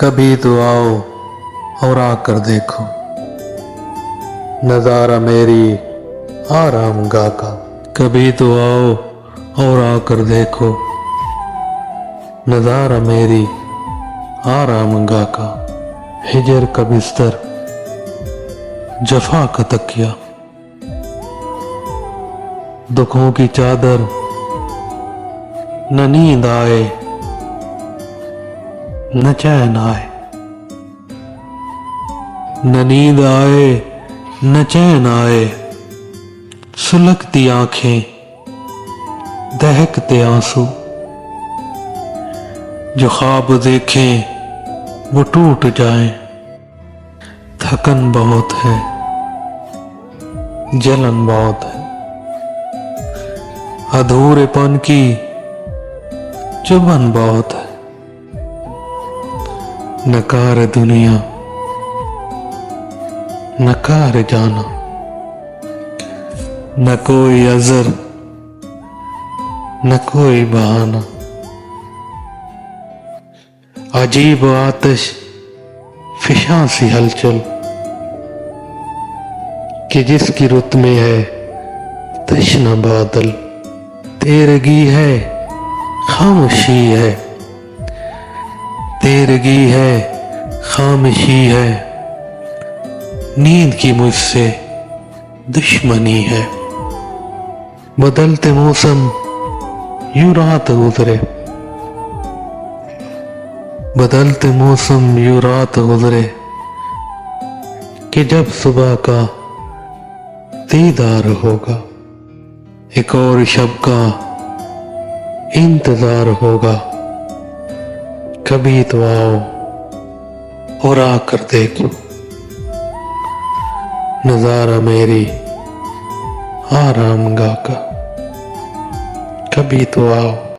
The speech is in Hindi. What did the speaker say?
कभी तो आओ और आकर देखो नजारा मेरी आरामगाह का। कभी तो आओ और आकर देखो नजारा मेरी आरामगाह का। हिजर का बिस्तर, जफा का तकिया, दुखों की चादर, न नींद आए न चैन आए, न नींद आए न चैन आए। सुलगती आंखें, दहकते आंसू, जो ख्वाब देखें वो टूट जाएं। थकन बहुत है, जलन बहुत है, अधूरेपन की चुभन बहुत है। नकार दुनिया, नकार जाना, न कोई अज़र न कोई बहाना। अजीब आतिश फिशां सी हलचल कि जिसकी रुत में है तश्ना बादल। तेरगी है, खामोशी है, तेरगी है, खामोशी है। नींद की मुझसे दुश्मनी है। बदलते मौसम यूं रात गुजरे, बदलते मौसम यूं रात गुजरे कि जब सुबह का दीदार होगा। एक और शब का इंतजार होगा। कभी तो आओ और आकर देखो नजारा मेरी आरामगाह का। कभी तो आओ।